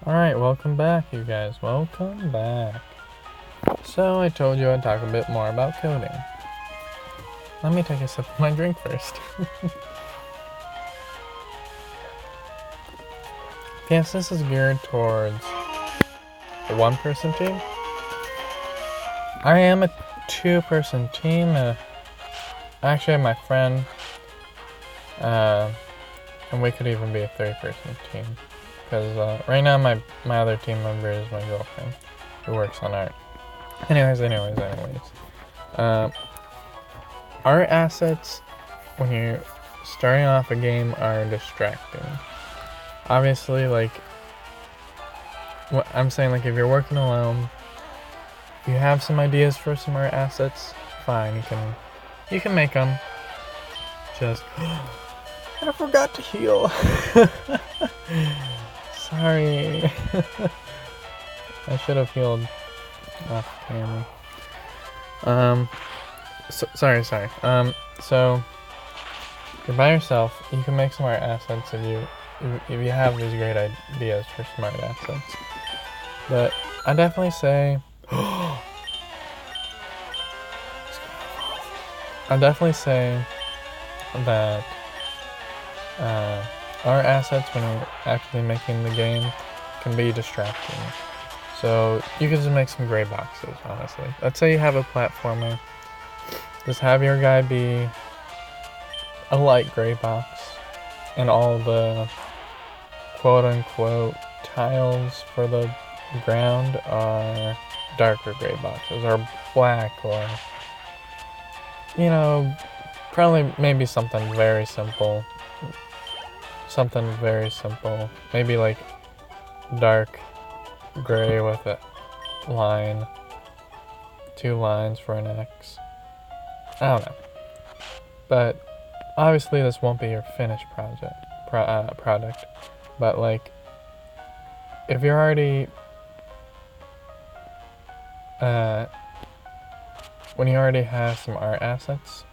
Alright, welcome back, you guys. Welcome back. So, I told you I'd talk a bit more about coding. Let me take a sip of my drink first. Yes, this is geared towards a one-person team. I am a two-person team. I actually have my friend, and we could even be a third-person team. Because right now my other team member is my girlfriend, who works on art. Anyways. Art assets, when you're starting off a game, are distracting. Obviously, I'm saying, if you're working alone, you have some ideas for some art assets, fine, you can make them. Just, I forgot to heal. Sorry. I should have healed off camera. Sorry. So you're by yourself. You can make some art assets if you have these great ideas for some art assets. But I definitely say, that art assets, when you're actually making the game, can be distracting. So you can just make some gray boxes, honestly. Let's say you have a platformer. Just have your guy be a light gray box, and all the quote-unquote tiles for the ground are darker gray boxes, or black, or, probably maybe something very simple. Maybe like dark gray with a line, 2 lines for an X. I don't know. But obviously this won't be your finished product. But if you're already when you already have some art assets,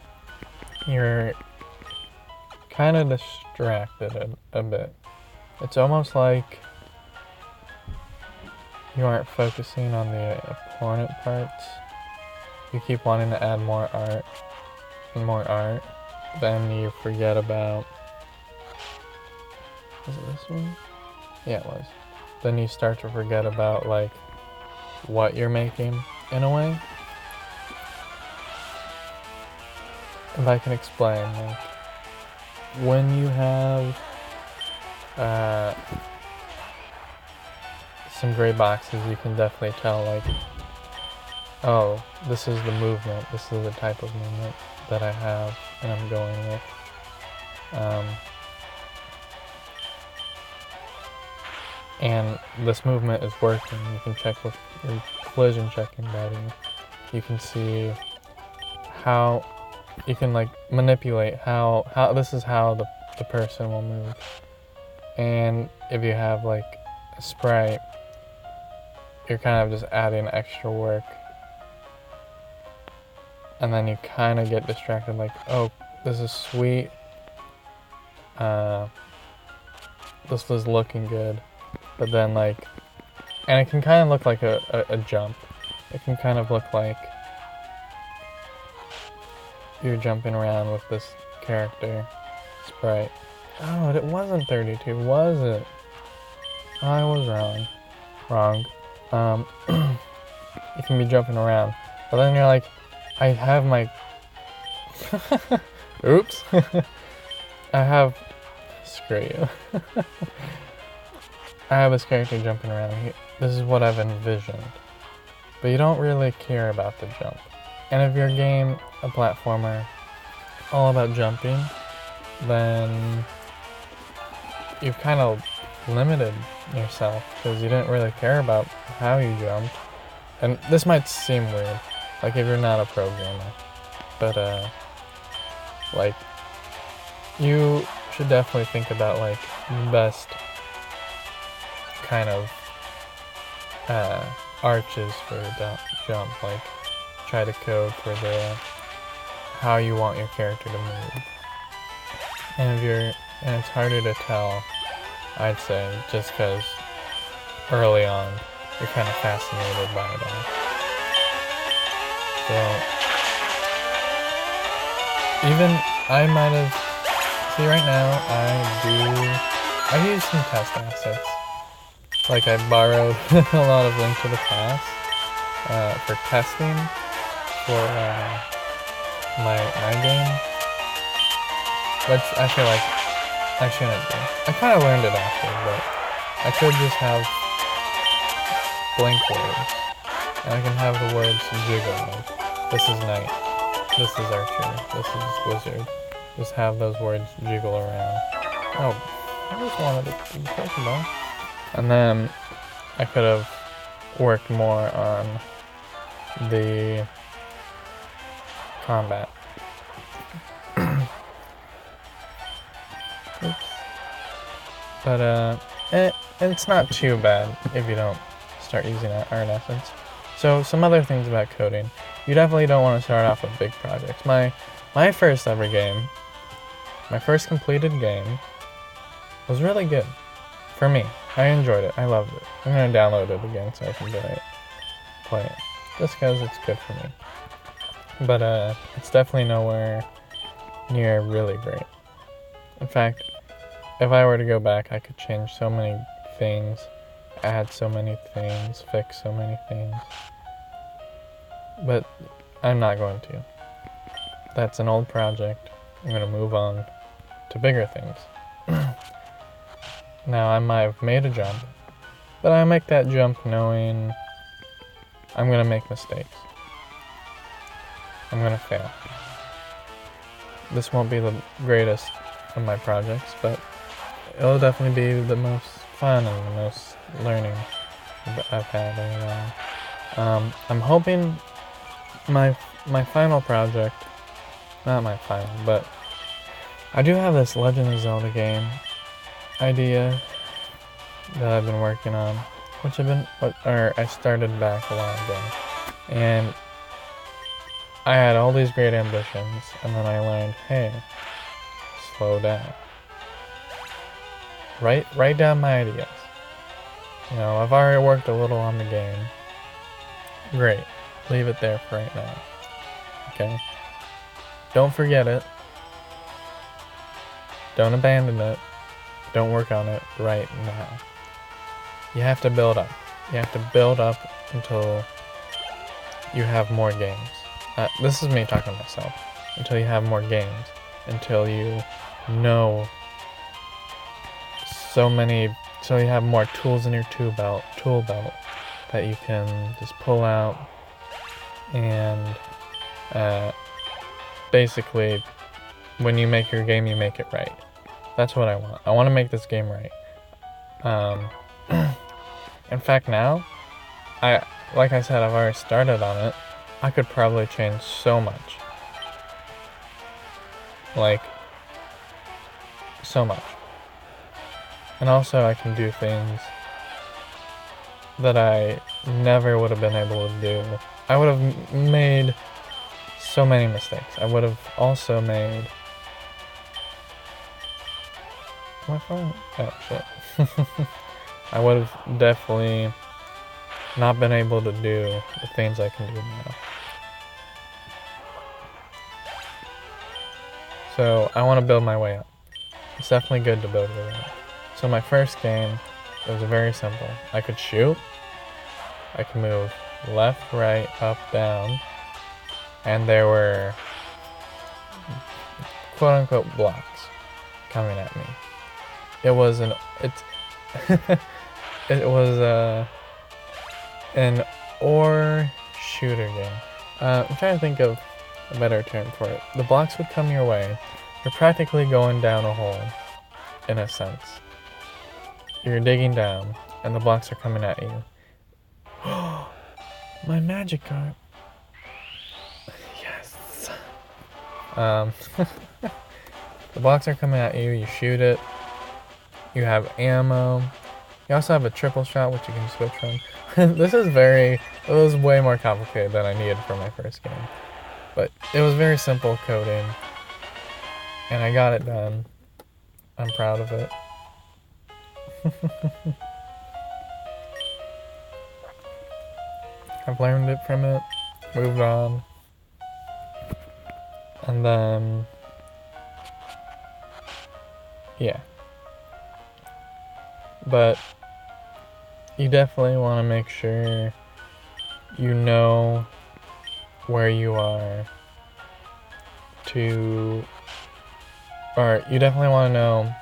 you're kind of distracted a bit. It's almost like you aren't focusing on the important parts. You keep wanting to add more art, then you forget about... Was it this one? Yeah, it was. Then you start to forget about, what you're making, in a way. If I can explain, when you have some gray boxes, you can definitely tell, oh, this is the movement, this is the type of movement that I have and I'm going with. And this movement is working. You can check with your collision checking button. You can see how you can manipulate how this is how the person will move. And if you have a sprite, you're kind of just adding extra work. And then you kind of get distracted, oh, this is sweet. This was looking good. But then and it can kind of look like a jump. It can kind of look like you're jumping around with this character sprite. Oh, it wasn't 32, was it? I was wrong. You can be jumping around, but then you're like, I have my... Oops. Screw you. I have this character jumping around. This is what I've envisioned. But you don't really care about the jump. And if your game, a platformer, all about jumping, then you've kind of limited yourself, because you didn't really care about how you jumped. And this might seem weird, if you're not a programmer. But, you should definitely think about, the best kind of arches for a jump. Try to code for how you want your character to move. And it's harder to tell, I'd say, just because early on, you're kind of fascinated by it all. So, even I might have, see right now, I use some test assets. Like I borrowed a lot of Link to the Past for testing for my game, which I feel like I shouldn't do. I kind of learned it after, but I could just have blank words, and I can have the words jiggle. Like, this is knight, this is archer, this is wizard. Just have those words jiggle around. Oh, I just wanted to be Pokemon. And then I could have worked more on the combat. Oops. But it's not too bad if you don't start using Art Essence. So some other things about coding. You definitely don't want to start off with big projects. My first ever game, my first completed game, was really good. For me. I enjoyed it. I loved it. I'm going to download it again so I can play it. Just because it's good for me. But it's definitely nowhere near really great. In fact, if I were to go back, I could change so many things, add so many things, fix so many things. But I'm not going to. That's an old project. I'm going to move on to bigger things. Now, I might have made a jump, but I make that jump knowing I'm going to make mistakes. I'm going to fail. This won't be the greatest of my projects, but it'll definitely be the most fun and the most learning I've had in a while. I'm hoping my final project, not my final, but I do have this Legend of Zelda game idea that I've been working on, which I started back a while ago, and I had all these great ambitions, and then I learned, hey, slow down. Write down my ideas. You know, I've already worked a little on the game. Great. Leave it there for right now. Okay? Don't forget it. Don't abandon it. Don't work on it right now. You have to build up. You have to build up until you have more games. This is me talking to myself. Until you have more games. Until you know so you have more tools in your tool belt that you can just pull out and basically when you make your game, you make it right. That's what I want. I want to make this game right. In fact, now, like I said, I've already started on it. I could probably change so much. Like, so much. And also I can do things that I never would have been able to do. I would have made so many mistakes. I would have also made... my phone? Oh, shit. I would have definitely not been able to do the things I can do now. So, I want to build my way up. It's definitely good to build your way up. So my first game, it was very simple. I could shoot, I could move left, right, up, down, and there were quote-unquote blocks coming at me. It was an ore shooter game. I'm trying to think of a better term for it. The blocks would come your way. You're practically going down a hole, in a sense. You're digging down, and the blocks are coming at you. My magic card. Yes. The blocks are coming at you. You shoot it. You have ammo. You also have a triple shot, which you can switch from. It was way more complicated than I needed for my first game. But it was very simple coding. And I got it done. I'm proud of it. I've learned it from it, moved on, and then, yeah. But you definitely want to make sure you know where you are or you definitely want to know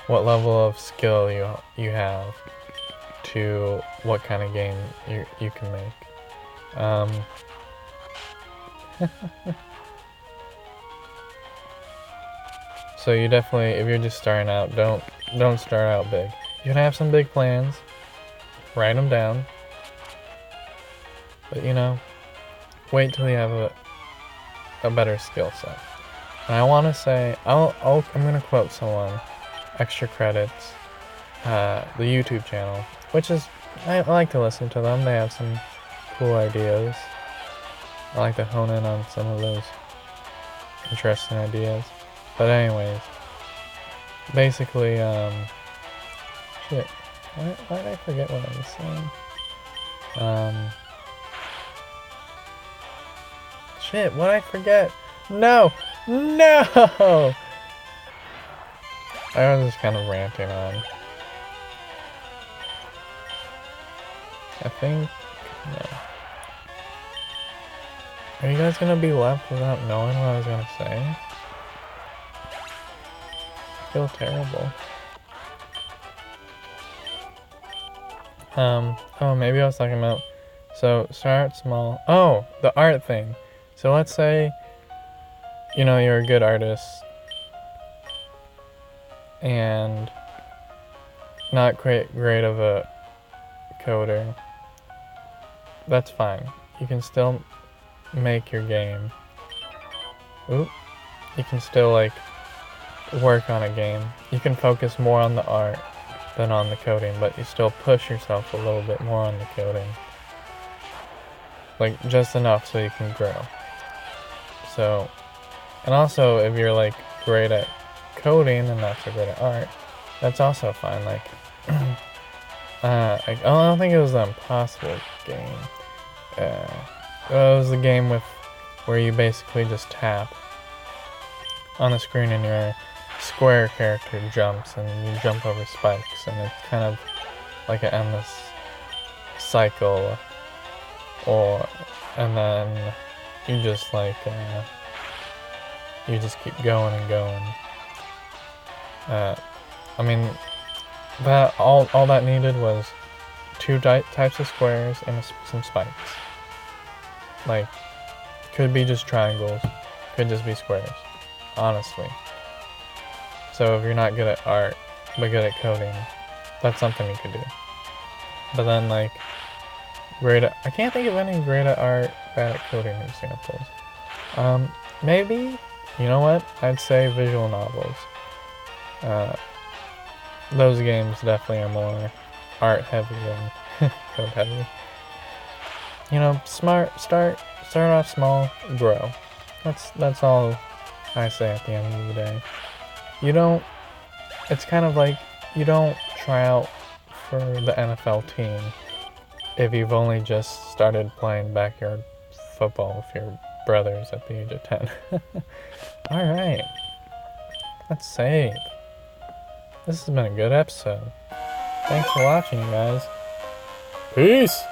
what level of skill you have to what kind of game you can make. So you definitely, if you're just starting out, don't start out big. You can have some big plans, write them down, but wait till you have a better skill set. And I want to say, I'm gonna quote someone, Extra Credits, the YouTube channel, which is, I like to listen to them. They have some cool ideas. I like to hone in on some of those interesting ideas. But anyways, basically, shit, why did I forget what I was saying? Shit, what did I forget? No! I was just kind of ranting on. I think, no. Are you guys gonna be left without knowing what I was gonna say? I feel terrible. Oh, maybe I was talking about, so start small. Oh, the art thing. So let's say, you're a good artist and not great of a coder. That's fine. You can still make your game. You can still work on a game. You can focus more on the art than on the coding, but you still push yourself a little bit more on the coding. Just enough so you can grow. So, and also if you're great at coding and not so great at art, that's also fine. I don't think it was the Impossible game. It was the game where you basically just tap on the screen and your square character jumps and you jump over spikes, and it's kind of like an endless cycle, and then you just you just keep going and going. I mean, that all that needed was two types of squares and some spikes. Could be just triangles, could just be squares, honestly. So if you're not good at art, but good at coding, that's something you could do. But then I can't think of any great at art, bad at coding examples. Maybe, you know what? I'd say visual novels. Those games definitely are more art heavy than code heavy. Start off small, grow. That's all I say at the end of the day. It's kind of you don't try out for the NFL team if you've only just started playing backyard football with your brothers at the age of 10. Alright. Let's save. This has been a good episode. Thanks for watching, you guys. Peace!